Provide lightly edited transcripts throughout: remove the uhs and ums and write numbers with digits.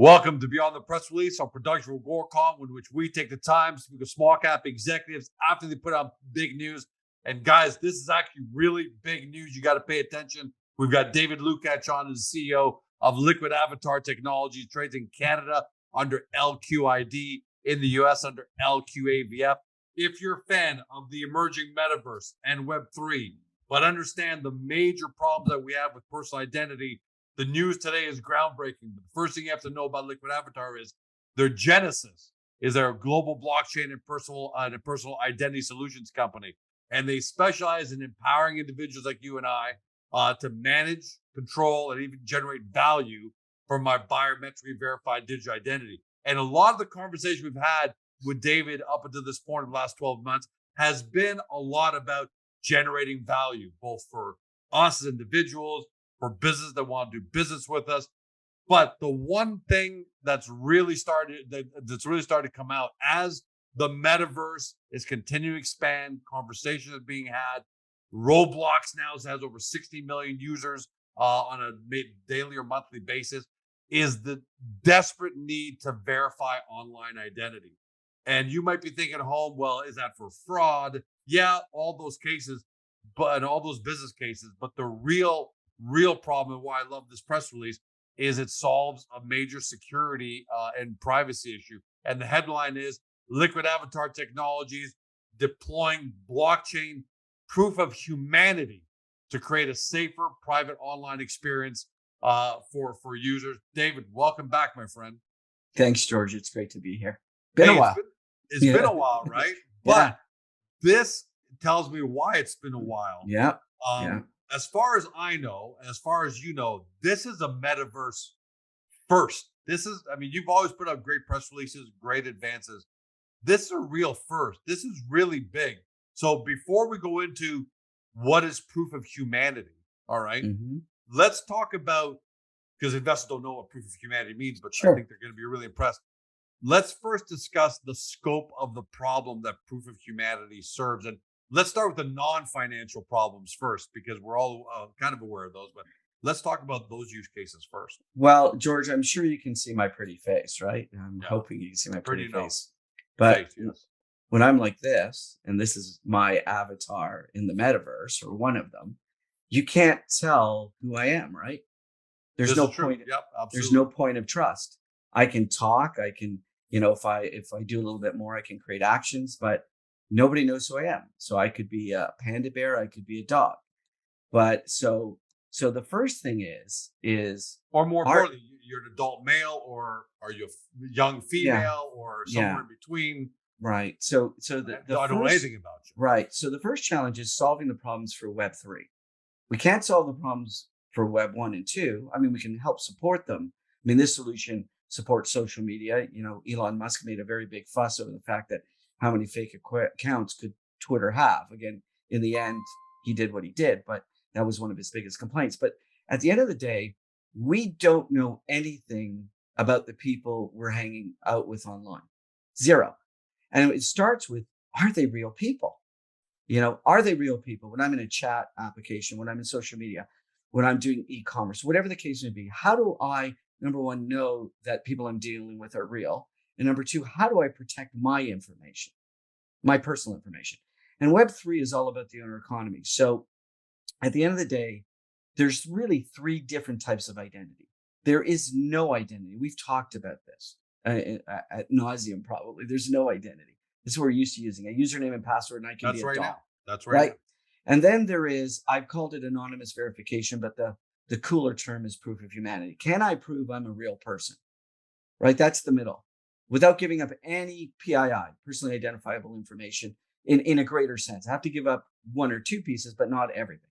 Welcome to Beyond the Press Release, our production of Agoracom, in which we take the time to speak with small cap executives after they put out big news. And guys, this is actually really big news. You got to pay attention. We've got David Lukacs on, as CEO of Liquid Avatar Technologies, trades in Canada under LQID, in the US under LQAVF. If you're a fan of the emerging metaverse and Web3, but understand the major problems that we have with personal identity, the news today is groundbreaking. But the first thing you have to know about Liquid Avatar is their genesis is their global blockchain and personal identity solutions company. And they specialize in empowering individuals like you and I to manage, control, and even generate value from our biometrically verified digital identity. And a lot of the conversation we've had with David up until this point in the last 12 months has been a lot about generating value, both for us as individuals, for business that want to do business with us. But the one thing that's really started to come out as the metaverse is continuing to expand, conversations are being had. Roblox now has over 60 million users on a daily or monthly basis, is the desperate need to verify online identity. And you might be thinking at home, well, is that for fraud? Yeah, all those cases, but all those business cases. But the real problem, and why I love this press release, is it solves a major security and privacy issue. And the headline is Liquid Avatar Technologies deploying blockchain proof of humanity to create a safer private online experience for users. David, welcome back, my friend. Thanks, George. It's great to be here. Been a while. It's been a while, right? But this tells me why it's been a while. Yeah. As far as I know, as far as you know, this is a metaverse first. You've always put out great press releases, great advances. This is a real first. This is really big. So before we go into what is proof of humanity, all right, let's talk about, because investors don't know what proof of humanity means, but sure, I think they're going to be really impressed. Let's first discuss the scope of the problem that proof of humanity serves. And let's start with the non-financial problems first, because we're all kind of aware of those. But let's talk about those use cases first. Well, George, I'm sure you can see my pretty face, right? I'm hoping you can see my pretty face. But when I'm like this, and this is my avatar in the metaverse, or one of them, you can't tell who I am, right? There's no point. Yep, absolutely. There's no point of trust. I can talk. I can, if I do a little bit more, I can create actions, but nobody knows who I am. So I could be a panda bear. I could be a dog. But so the first thing is, or more importantly, you're an adult male, or are you a young female, or somewhere in between? Right. So I don't know anything about you. Right. So the first challenge is solving the problems for Web3. We can't solve the problems for Web 1 and 2. I mean, we can help support them. I mean, this solution supports social media. Elon Musk made a very big fuss over the fact that how many fake accounts could Twitter have? Again, in the end, he did what he did, but that was one of his biggest complaints. But at the end of the day, we don't know anything about the people we're hanging out with online. Zero. And it starts with, are they real people? Are they real people? When I'm in a chat application, when I'm in social media, when I'm doing e-commerce, whatever the case may be, how do I, number one, know that people I'm dealing with are real? And number two, how do I protect my information, my personal information? And Web3 is all about the owner economy. So at the end of the day, there's really three different types of identity. There is no identity. We've talked about this ad nauseum, probably. There's no identity. This is what we're used to using, a username and password, and I can be a dog. That's right. And then there is, I've called it anonymous verification, but the cooler term is proof of humanity. Can I prove I'm a real person? Right? That's the middle. Without giving up any PII, personally identifiable information, in a greater sense. I have to give up one or two pieces, but not everything.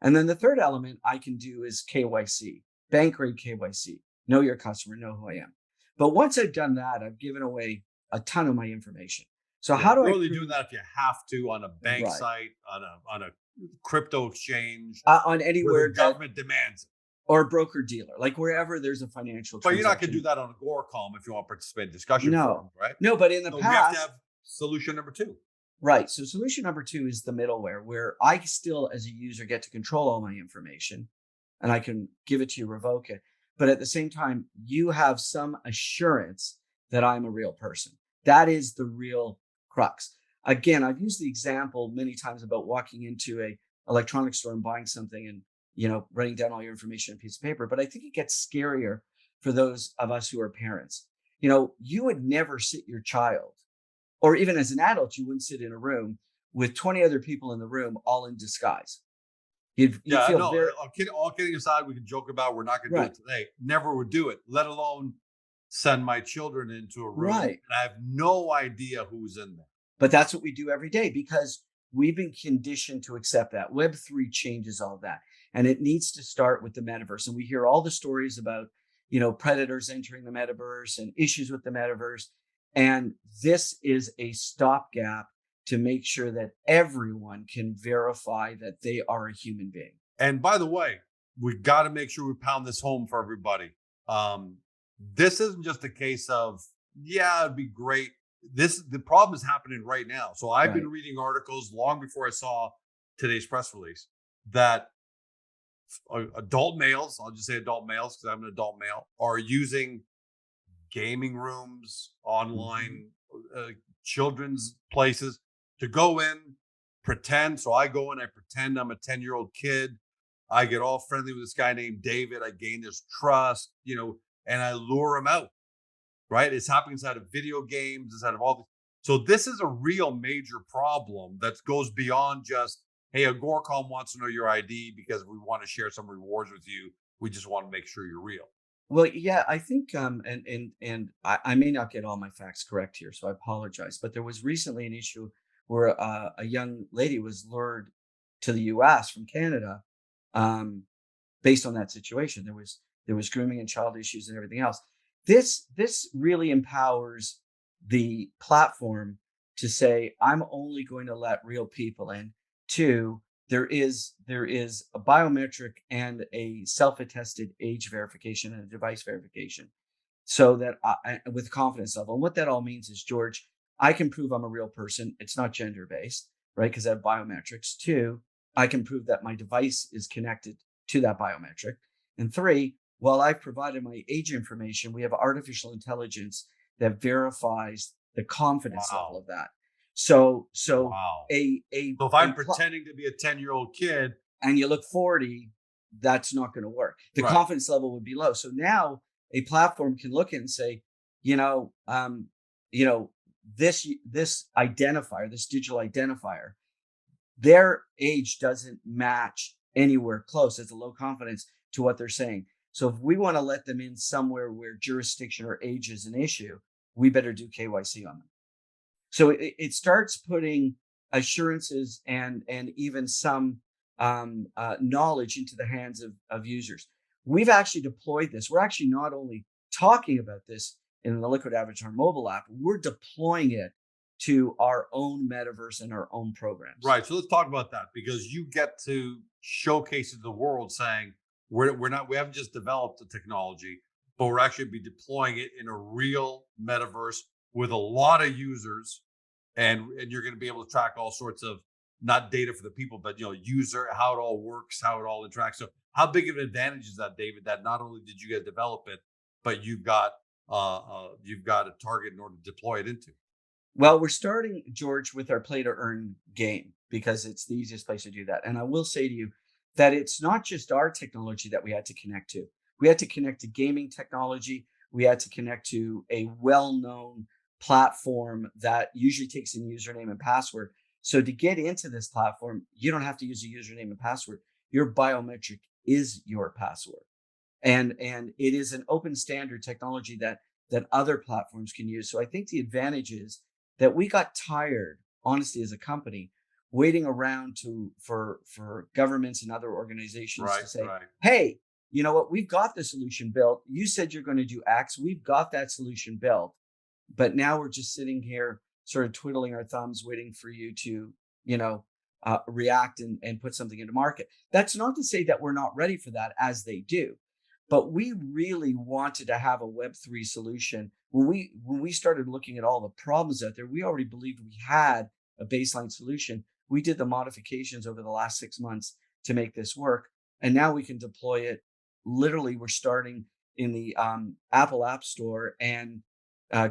And then the third element I can do is KYC, bank grade KYC. Know your customer, know who I am. But once I've done that, I've given away a ton of my information. So how do I really do that if you have to on a bank site, on a crypto exchange, on anywhere the government demands it, or a broker dealer, like wherever there's a financial transaction. But you're not going to do that on Agoracom if you want to participate in discussion forums, right? No, but in the past, we have to have solution number two. Right. So solution number two is the middleware, where I still, as a user, get to control all my information, and I can give it to you, revoke it. but at the same time, you have some assurance that I'm a real person. That is the real crux. Again, I've used the example many times about walking into a electronics store and buying something and, writing down all your information on a piece of paper. But I think it gets scarier for those of us who are parents. You would never sit your child, or even as an adult, you wouldn't sit in a room with 20 other people in the room, all in disguise. You'd Yeah, feel no, very all kidding aside, we can joke about we're not going to do right, it today. Never would do it, let alone send my children into a room right. and I have no idea who's in there. But that's what we do every day because we've been conditioned to accept that. Web3 changes all of that. And it needs to start with the metaverse. And we hear all the stories about, predators entering the metaverse and issues with the metaverse. And this is a stopgap to make sure that everyone can verify that they are a human being. And by the way, we got to make sure we pound this home for everybody. Um, this isn't just a case of, yeah, it'd be great. The problem is happening right now. So I've Right. been reading articles long before I saw today's press release that adult males, I'll just say adult males because I'm an adult male, are using gaming rooms, Mhm. online uh, children's places to go in, pretend. So I go in, I pretend I'm a 10-year-old kid. I get all friendly with this guy named David. I gain this trust, and I lure him out, right? It's happening inside of video games, inside of all this. So this is a real major problem that goes beyond just, hey, a Gorcom wants to know your ID because we want to share some rewards with you. We just want to make sure you're real. Well, yeah, I think, and I may not get all my facts correct here, so I apologize. But there was recently an issue where a young lady was lured to the U.S. from Canada, um, based on that situation. There was grooming and child issues and everything else. This really empowers the platform to say, I'm only going to let real people in. Two, there is a biometric and a self-attested age verification and a device verification, so that with confidence level. And what that all means is, George, I can prove I'm a real person. It's not gender based, right? Because I have biometrics. Two, I can prove that my device is connected to that biometric. And three, while I've provided my age information, we have artificial intelligence that verifies the confidence level Wow. of that. So Wow. a a So if a I'm pl- pretending to be a 10-year-old kid, and you look 40, that's not going to work. The right, confidence level would be low. So now a platform can look at and say, you know, um, you know, this identifier, this digital identifier, their age doesn't match anywhere close. It's a low confidence to what they're saying. So if we want to let them in somewhere where jurisdiction or age is an issue, we better do KYC on them. So it starts putting assurances and even some knowledge into the hands of users. We've actually deployed this. We're actually not only talking about this in the Liquid Avatar mobile app, we're deploying it to our own metaverse and our own programs. right. So let's talk about that because you get to showcase to the world saying we haven't just developed the technology, but we're actually be deploying it in a real metaverse with a lot of users, and you're going to be able to track all sorts of not data for the people, but user how it all works, how it all interacts. So how big of an advantage is that, David? That not only did you guys develop it, but you've got a target in order to deploy it into. Well, we're starting, George, with our play to earn game because it's the easiest place to do that. And I will say to you that it's not just our technology that we had to connect to. We had to connect to gaming technology. We had to connect to a well known platform that usually takes in username and password. So to get into this platform, you don't have to use a username and password. Your biometric is your password, and it is an open standard technology that other platforms can use. So I think the advantage is that we got tired, honestly, as a company, waiting around for governments and other organizations Right, to say, right. hey, you know what, we've got the solution built. You said you're going to do X, we've got that solution built, but now we're just sitting here sort of twiddling our thumbs waiting for you to, react and put something into market. That's not to say that we're not ready for that, as they do, but we really wanted to have a Web3 solution. When we started looking at all the problems out there, we already believed we had a baseline solution. We did the modifications over the last 6 months to make this work, and now we can deploy it. Literally, we're starting Apple App Store and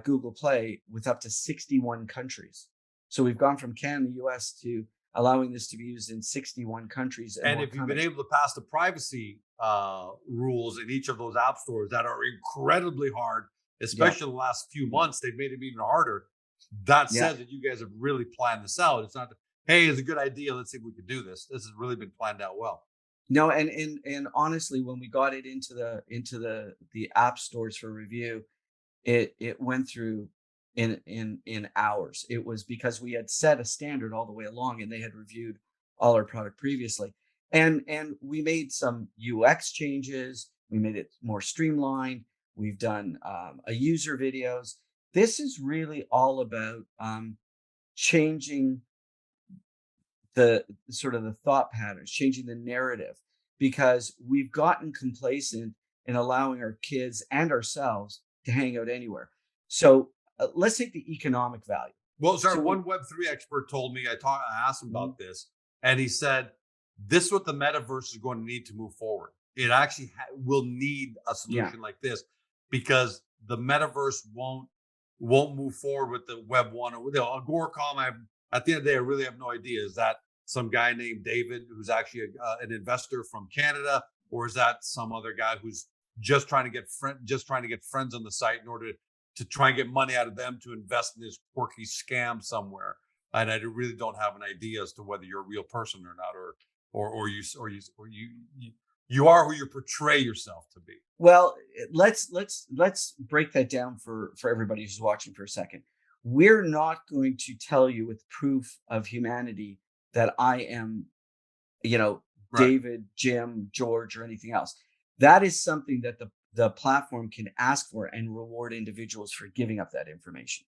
Google Play with up to 61 countries. So we've gone from Canada, US to allowing this to be used in 61 countries. And if you've been able to pass the privacy rules in each of those app stores that are incredibly hard, especially in the last few months, they've made it even harder. That says that you guys have really planned this out. It's not, hey, it's a good idea. Let's see if we can do this. This has really been planned out well. No, and honestly, when we got it into the app stores for review, it went through in hours. It was because we had set a standard all the way along, and they had reviewed all our product previously, and we made some UX changes. We made it more streamlined. We've done a user videos. This is really all about changing the sort of the thought patterns, changing the narrative, because we've gotten complacent in allowing our kids and ourselves to hang out anywhere. So let's take the economic value. Well, sorry, one Web3 expert told me, I asked him about this, and he said, this is what the metaverse is going to need to move forward. It actually will need a solution like this, because the metaverse won't move forward with the Web 1 or the Agoracom. At the end of the day, I really have no idea. Is that some guy named David who's actually an investor from Canada, or is that some other guy who's just trying to get friends on the site in order to try and get money out of them to invest in this quirky scam somewhere? And I really don't have an idea as to whether you're a real person or not, or you are who you portray yourself to be. Well, let's break that down for everybody who's watching for a second. We're not going to tell you with proof of humanity that I am, David, Jim, George, or anything else. That is something that the platform can ask for and reward individuals for giving up that information.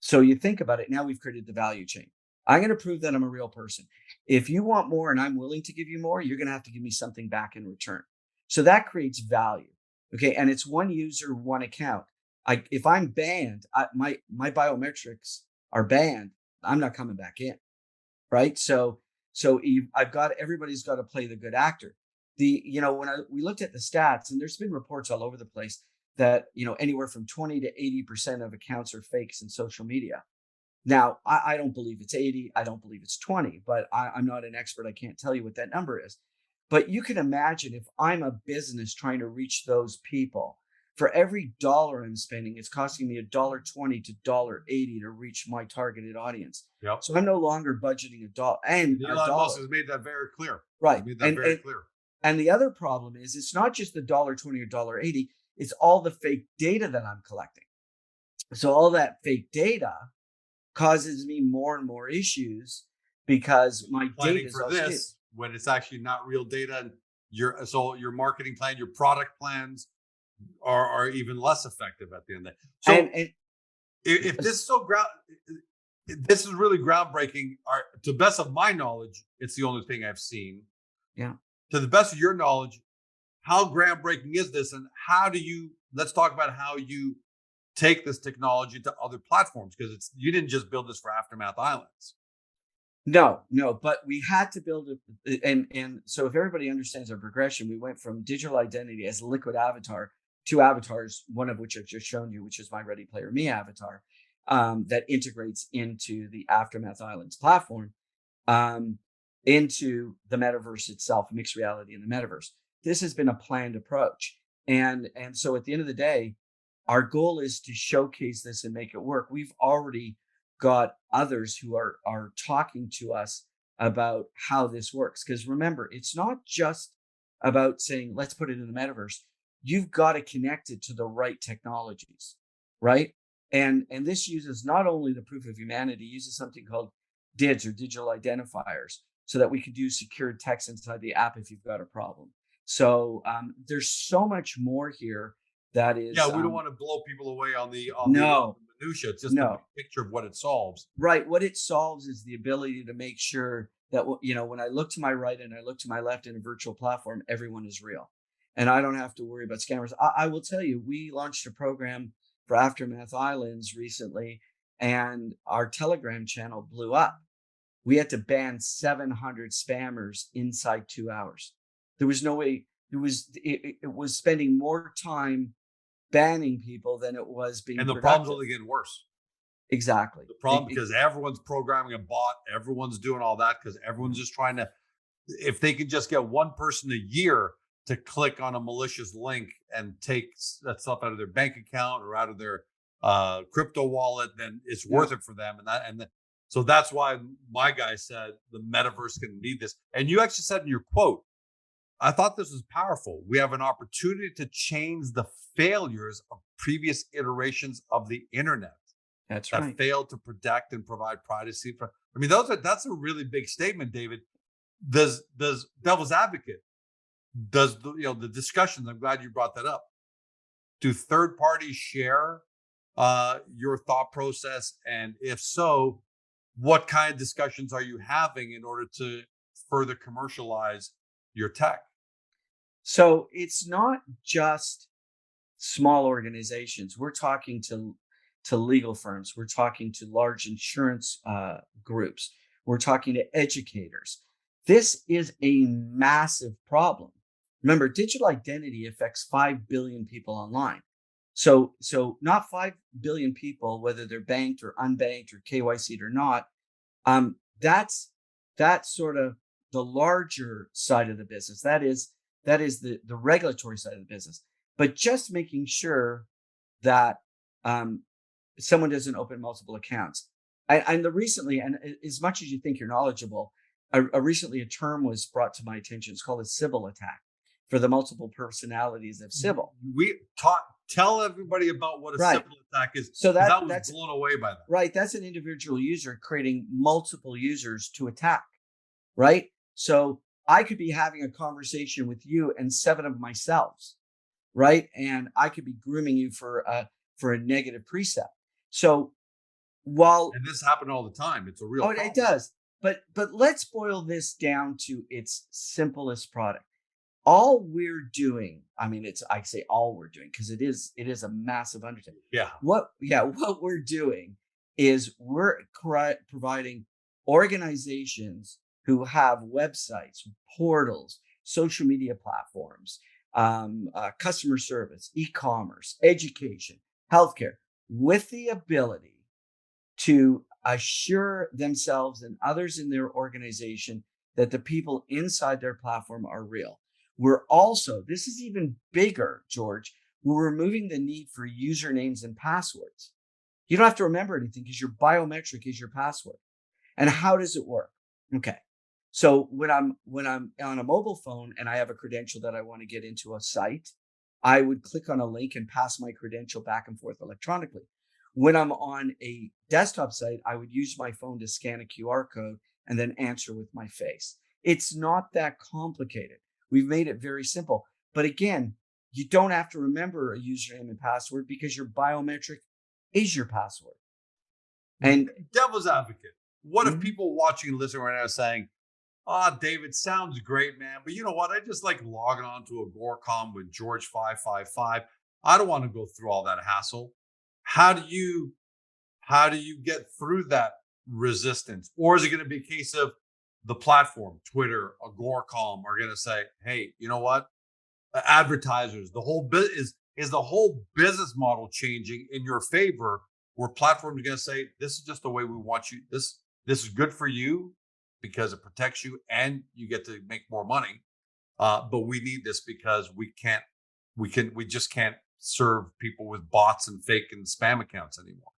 So you think about it. Now we've created the value chain. I'm going to prove that I'm a real person. If you want more and I'm willing to give you more, you're going to have to give me something back in return. So that creates value. Okay. And it's one user, one account. If I'm banned, my biometrics are banned, I'm not coming back in. Right. So everybody's got to play the good actor. When we looked at the stats, and there's been reports all over the place that, anywhere from 20 to 80% of accounts are fakes in social media. Now, I don't believe it's 80. I don't believe it's 20, but I'm not an expert. I can't tell you what that number is. But you can imagine if I'm a business trying to reach those people, for every dollar I'm spending, it's costing me $1.20 to $1.80 to reach my targeted audience. Yep. So I'm no longer budgeting a dollar. And Elon Musk has made that very clear. Right. He made that very clear. And the other problem is it's not just the $1.20 or $1.80, it's all the fake data that I'm collecting. So all that fake data causes me more and more issues because my data is for this when it's actually not real data, and your marketing plan, your product plans are even less effective at the end of the day. So if this is this is really groundbreaking. To the best of my knowledge, it's the only thing I've seen. Yeah. To the best of your knowledge, how groundbreaking is this, and let's talk about how you take this technology to other platforms, because you didn't just build this for Aftermath Islands. No, but we had to build it. And so if everybody understands our progression, we went from digital identity as a liquid avatar to avatars, one of which I've just shown you, which is my Ready Player Me avatar, that integrates into the Aftermath Islands platform, into the metaverse itself, mixed reality in the metaverse. This has been a planned approach. And so at the end of the day, our goal is to showcase this and make it work. We've already got others who are talking to us about how this works. Because remember, it's not just about saying, let's put it in the metaverse. You've got to connect it to the right technologies, right? And this uses not only the proof of humanity, uses something called DIDs, or digital identifiers, so that we can do secured text inside the app if you've got a problem. So there's so much more here that is. Yeah, we don't want to blow people away on the minutia. It's just a picture of what it solves. Right. What it solves is the ability to make sure that, when I look to my right and I look to my left in a virtual platform, everyone is real. And I don't have to worry about scammers. I will tell you, we launched a program for Aftermath Islands recently, and our Telegram channel blew up. We had to ban 700 spammers inside 2 hours. There was no way. it was spending more time banning people than it was being And the problem's productive. only getting worse. Exactly. The problem, because everyone's programming a bot, everyone's doing all that, because everyone's just trying to, if they can just get one person a year to click on a malicious link and take that stuff out of their bank account or out of their crypto wallet, then it's worth it for them. So that's why my guy said the metaverse can lead this. And you actually said in your quote, I thought this was powerful. We have an opportunity to change the failures of previous iterations of the internet That's that right. failed to protect and provide privacy. I mean, that's a really big statement, David. Does devil's advocate, does the discussions, I'm glad you brought that up. Do third parties share your thought process? And if so, what kind of discussions are you having in order to further commercialize your tech? So it's not just small organizations. We're talking to legal firms. We're talking to large insurance groups. We're talking to educators. This is a massive problem. Remember, digital identity affects 5 billion people online. So not 5 billion people, whether they're banked or unbanked or KYC'd or not. That's sort of the larger side of the business. That is the regulatory side of the business. But just making sure that someone doesn't open multiple accounts. And as much as you think you're knowledgeable, recently a term was brought to my attention. It's called a Sybil attack, for the multiple personalities of Sybil. Tell everybody about what a Sybil attack is. So I was blown away by that. Right. That's an individual user creating multiple users to attack. Right. So I could be having a conversation with you and 7 of myself. Right. And I could be grooming you for a negative precept. So and this happened all the time. It's a real problem. It does. But let's boil this down to its simplest product. All we're doing, I say all we're doing because it is a massive undertaking. Yeah. What we're doing is we're providing organizations who have websites, portals, social media platforms, customer service, e-commerce, education, healthcare, with the ability to assure themselves and others in their organization that the people inside their platform are real. We're also, this is even bigger, George, we're removing the need for usernames and passwords. You don't have to remember anything because your biometric is your password. And how does it work? Okay. So when I'm on a mobile phone and I have a credential that I want to get into a site, I would click on a link and pass my credential back and forth electronically. When I'm on a desktop site, I would use my phone to scan a QR code and then answer with my face. It's not that complicated. We've made it very simple. But again, you don't have to remember a username and password because your biometric is your password. And devil's advocate, what if people watching and listening right now are saying, David, sounds great, man, but you know what? I just like logging on to Agoracom with George 555. I don't want to go through all that hassle. How do you get through that resistance? Or is it going to be a case of the platform, Twitter, Agoracom, are going to say, hey, you know what? Advertisers, the whole is the whole business model changing in your favor, where platforms are going to say, this is just the way we want you. This is good for you because it protects you and you get to make more money. But we need this because we just can't serve people with bots and fake and spam accounts anymore.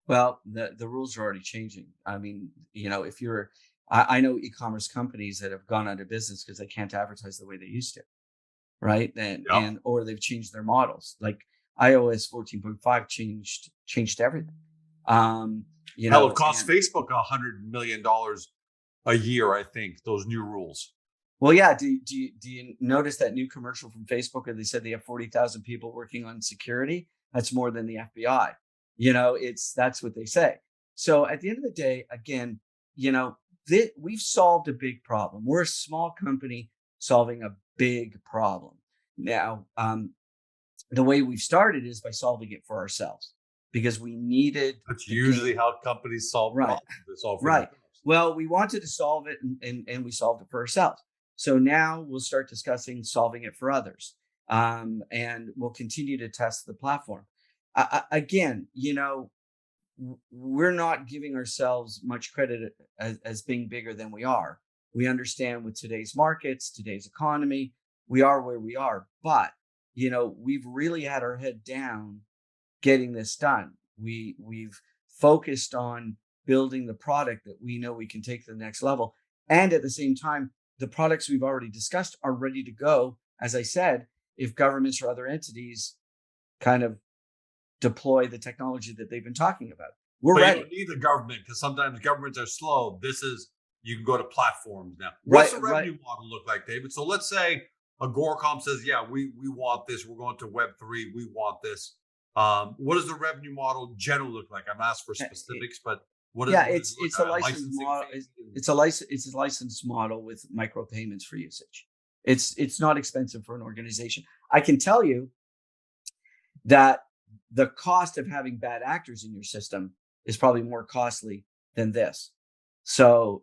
Well, the rules are already changing. If you're, I know e-commerce companies that have gone out of business because they can't advertise the way they used to, right? Or they've changed their models. Like iOS 14.5 changed everything. It cost Facebook $100 million a year, I think, those new rules. Well, yeah. Do you notice that new commercial from Facebook where they said they have 40,000 people working on security? That's more than the FBI. That's what they say. So at the end of the day, again, we've solved a big problem. We're a small company solving a big problem. Now, the way we've started is by solving it for ourselves because we needed. That's usually how companies solve problems. They solve for themselves. Well, we wanted to solve it and we solved it for ourselves. So now we'll start discussing solving it for others. And we'll continue to test the platform. Again, we're not giving ourselves much credit as being bigger than we are. We understand with today's markets, today's economy, we are where we are. But, we've really had our head down getting this done. We've focused on building the product that we know we can take to the next level. And at the same time, the products we've already discussed are ready to go. As I said, if governments or other entities kind of deploy the technology that they've been talking about, we're But ready. you don't need the government because sometimes governments are slow. You can go to platforms now. What's Right, the right. revenue model look like, David? So let's say Agoracom says, yeah, we want this. We're going to Web3. We want this. What does the revenue model generally look like? I'm asked for specifics, but Yeah, what does it look it's a like? A license licensing model. fee? It's a license model with micropayments for usage. It's not expensive for an organization. I can tell you that the cost of having bad actors in your system is probably more costly than this. So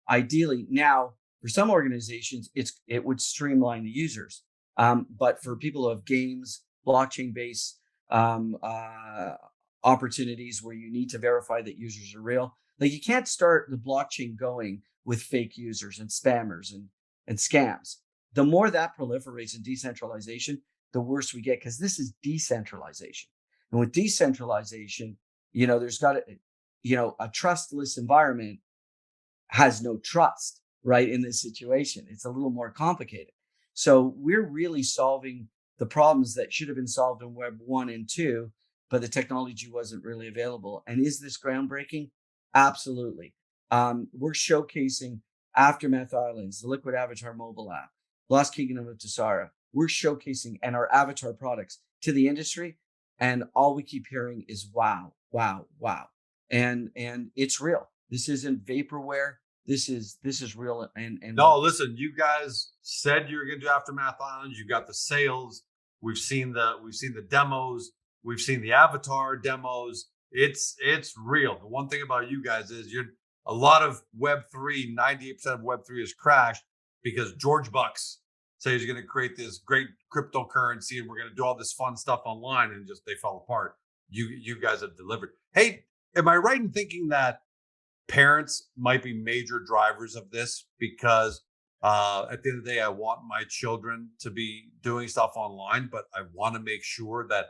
ideally, now for some organizations, it would streamline the users. But for people who have games, blockchain based opportunities where you need to verify that users are real, like you can't start the blockchain going with fake users and spammers and scams. The more that proliferates in decentralization, the worse we get, because this is decentralization. And with decentralization, there's got to, a trustless environment has no trust, right? In this situation, it's a little more complicated. So we're really solving the problems that should have been solved in Web 1 and 2, but the technology wasn't really available. And is this groundbreaking? Absolutely. We're showcasing Aftermath Islands, the Liquid Avatar mobile app, Lost Kingdom of Tessara. We're showcasing and our avatar products to the industry. And all we keep hearing is wow, wow, wow. And it's real. This isn't vaporware. This is real. And No, listen, you guys said you were going to do Aftermath Islands. You got the sales. We've seen the demos. We've seen the avatar demos. It's real. The one thing about you guys is you're a lot of Web3, 98% of Web3 has crashed because George Bucks says he's going to create this great cryptocurrency and we're going to do all this fun stuff online and just they fell apart. You guys have delivered. Hey, am I right in thinking that parents might be major drivers of this because at the end of the day, I want my children to be doing stuff online, but I want to make sure that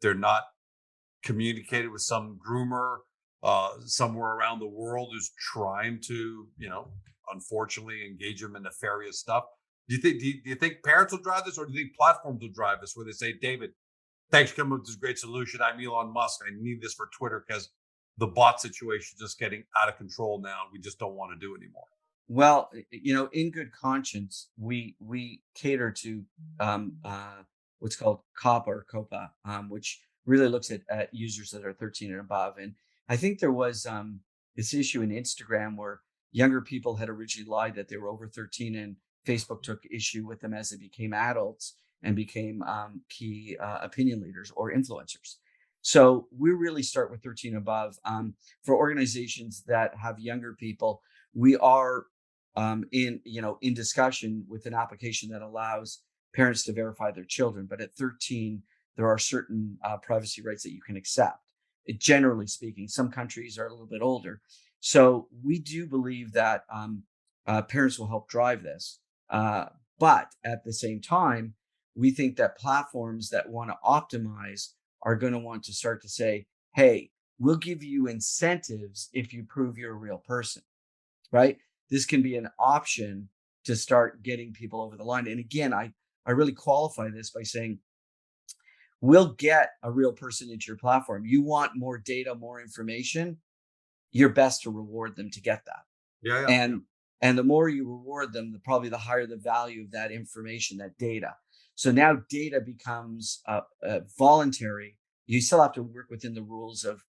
they're not communicated with some groomer somewhere around the world who's trying to, unfortunately engage them in nefarious stuff. Do you think parents will drive this, or do you think platforms will drive this? Where they say, David, thanks for coming up with this great solution. I'm Elon Musk. I need this for Twitter because the bot situation is just getting out of control now. We just don't want to do anymore. well, in good conscience, we cater to what's called COPA or COPA, which really looks at users that are 13 and above. And I think there was this issue in Instagram where younger people had originally lied that they were over 13, and Facebook took issue with them as they became adults and became key opinion leaders or influencers. So we really start with 13 above. For organizations that have younger people, we are in discussion with an application that allows parents to verify their children. But at 13, there are certain privacy rights that you can accept. Generally speaking, some countries are a little bit older. So we do believe that parents will help drive this. But at the same time, we think that platforms that want to optimize are going to want to start to say, hey, we'll give you incentives if you prove you're a real person, right? This can be an option to start getting people over the line. And again, I really qualify this by saying, we'll get a real person into your platform. You want more data, more information, you're best to reward them to get that. Yeah, yeah, yeah. And the more you reward them, probably the higher the value of that information, that data. So now data becomes voluntary. You still have to work within the rules of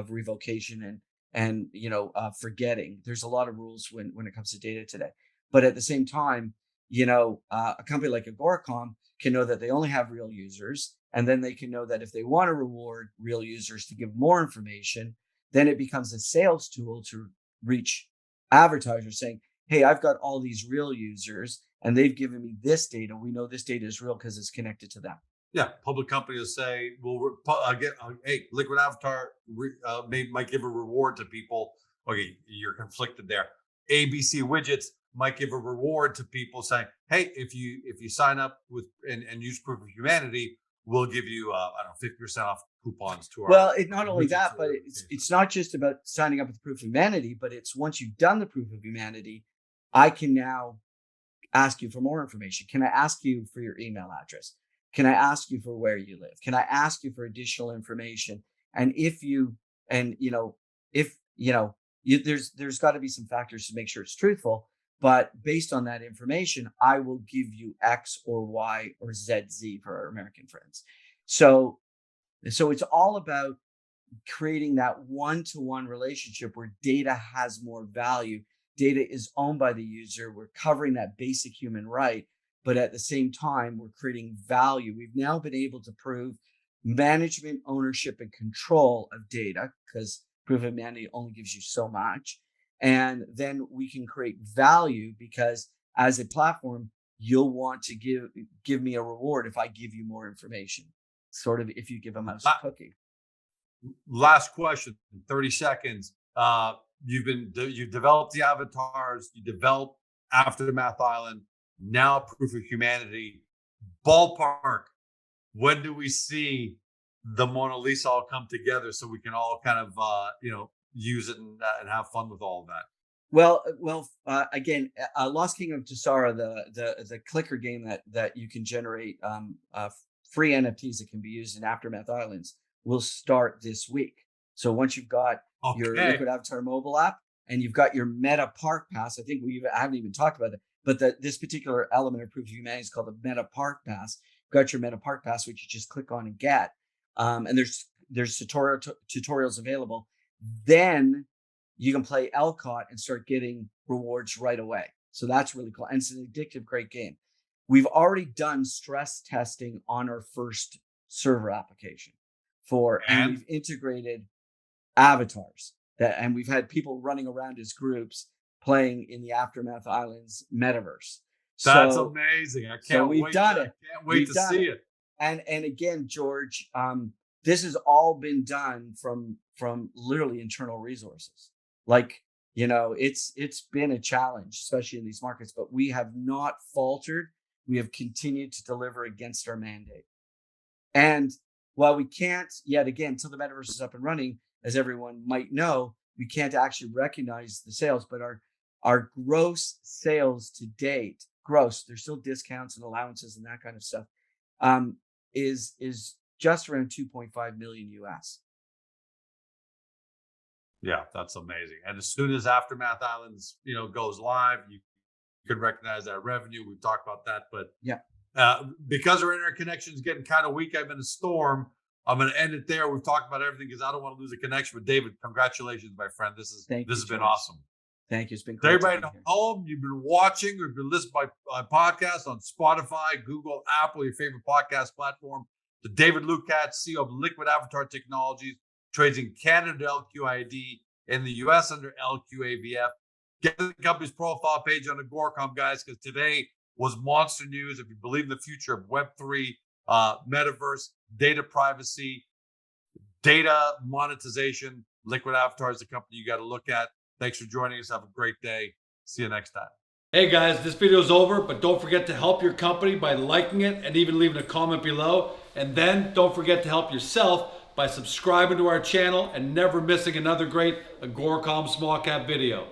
revocation and forgetting. There's a lot of rules when it comes to data today. But at the same time, a company like Agoracom can know that they only have real users, and then they can know that if they want to reward real users to give more information, then it becomes a sales tool to reach advertisers saying, hey, I've got all these real users and they've given me this data. We know this data is real because it's connected to them. Yeah, public companies say, hey, Liquid Avatar might give a reward to people. Okay, you're conflicted there. ABC Widgets might give a reward to people saying, hey, if you sign up with and use Proof of Humanity, we'll give you I don't know, 50% off coupons to our. Well, not only that, but it's not just about signing up with Proof of Humanity, but it's once you've done the Proof of Humanity, I can now ask you for more information. Can I ask you for your email address? Can I ask you for where you live? Can I ask you for additional information? And if you, and if there's got to be some factors to make sure it's truthful. But based on that information, I will give you X or Y or ZZ for our American friends. So it's all about creating that one-to-one relationship where data has more value. Data is owned by the user. We're covering that basic human right, but at the same time, we're creating value. We've now been able to prove management, ownership, and control of data, because Proof of Humanity only gives you so much. And then we can create value because as a platform, you'll want to give me a reward if I give you more information. Sort of if you give a mouse a cookie. Last question, 30 seconds. You've developed the avatars, you developed Aftermath Island, now Proof of Humanity. Ballpark, when do we see the Mona Lisa all come together so we can all kind of use it and have fun with all of that? Well, again, Lost Kingdom of Tessara, the clicker game that you can generate free NFTs that can be used in Aftermath Islands will start this week. So once you've got your Liquid Avatar mobile app and you've got your Meta Park Pass, I think I haven't even talked about it, but this particular element of Proof of Humanity is called the Meta Park Pass. You've got your Meta Park Pass, which you just click on and get, and there's tutorials available. Then you can play LQID and start getting rewards right away. So that's really cool. And it's an addictive, great game. We've already done stress testing on our first server application and we've integrated avatars and we've had people running around as groups playing in the Aftermath Islands metaverse. That's amazing. I can't wait. We've done it. Can't wait to see it. And again, George, this has all been done from literally internal resources. Like, it's been a challenge, especially in these markets, but we have not faltered. We have continued to deliver against our mandate. And while we can't yet again, until the metaverse is up and running, as everyone might know, we can't actually recognize the sales, but our gross sales to date, there's still discounts and allowances and that kind of stuff, is just around 2.5 million US. Yeah, that's amazing. And as soon as Aftermath Islands, goes live, you could recognize that revenue. We've talked about that, but yeah, because our internet connection is getting kind of weak, I'm in a storm. I'm going to end it there. We've talked about everything because I don't want to lose a connection. But David, congratulations, my friend. This has been awesome. Thank you. It's been great. Everybody at home, you've been watching or been listening by podcast on Spotify, Google, Apple, your favorite podcast platform. To David Lukacs, CEO of Liquid Avatar Technologies, trades in Canada LQID, in the US under LQAVF. Get the company's profile page on Agoracom, guys, because today was monster news. If you believe in the future of Web3, metaverse, data privacy, data monetization, Liquid Avatar is the company you got to look at. Thanks for joining us. Have a great day. See you next time. Hey guys, this video is over, but don't forget to help your company by liking it and even leaving a comment below. And then don't forget to help yourself by subscribing to our channel and never missing another great Agoracom small cap video.